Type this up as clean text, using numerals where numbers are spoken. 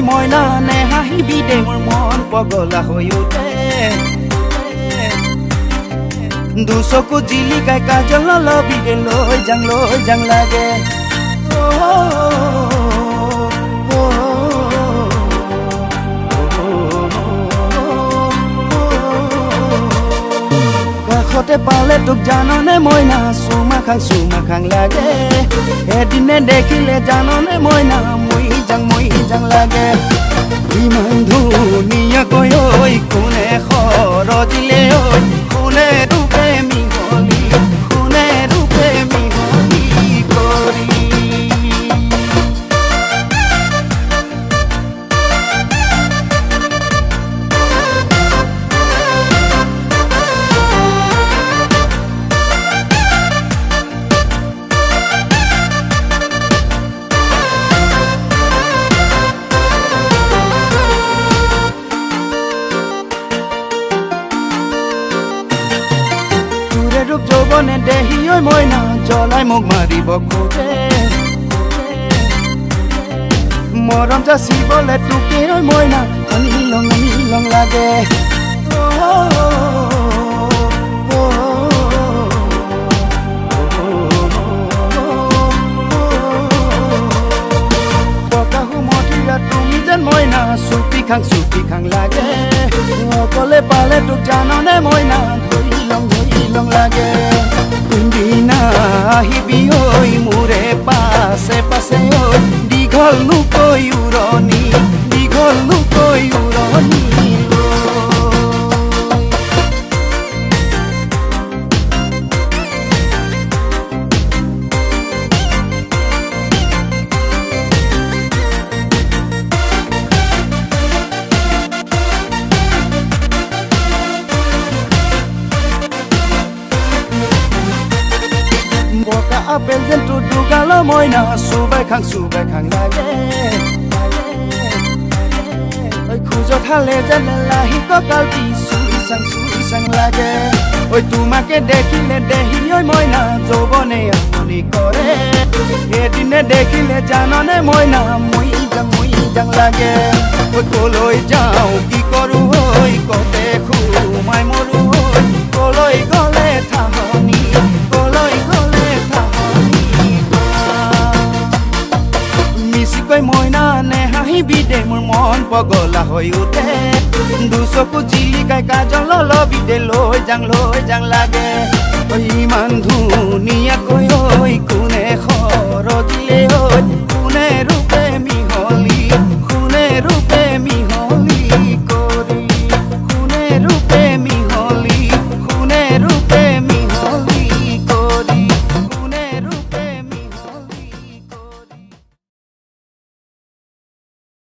মইনা নে হাঁহিবি দে মোৰ মন পগলা হৈ উঠে দুচকু জিলিকাই কাজল লবি লৈ যাং লাগে কাষতে পালে তোক জাননে মইনা চুমা খাং লাগে এদিনে দেখিলে জাননে মইনা মই যাং লাগে ইমান ধুনীয়াকৈ ঐ কোনে খৰজিলে ঐ কোনে ৰূপে মিহলি কৰি যৌবনে দেহি ঐ মইনা জ্বলাই মোক মাৰিব খোজে মৰম যাচিবলে তোকে ঐ মইনা অনিলং লাগে পকাহু মঠিয়া তুমি যেন মইনা চুপি খাং লাগে অকলে পালে তোক জাননে মইনা ধৰিলং লাগে কোনদিনা আহিবি ঐ মোৰে পাছে ঐ দীঘল নুকৈ উৰণি আপেল যেন দুগাল মইনা চুবাই খাং লাগে খোজত হালে যেন লাহি কঁকালটি চুই চাং লাগে ঐ তোমাকে দেখিলে দেহি ঐ মইনা যৌবনে আমনি কৰে এদিনে দেখিলে জাননে মইনা মই যাং লাগে ঐ কলৈ যাওঁ কি কৰো ঐ কতে সোমাই মৰো ঐ কলৈ গলে ঠাহনি মিচিকৈ মইনা নে হাঁহিবি দে মোৰ মন পগলা হৈ উঠে দুচকু জিলিকাই কাজল লবি দে লৈ যাং লাগে ইমান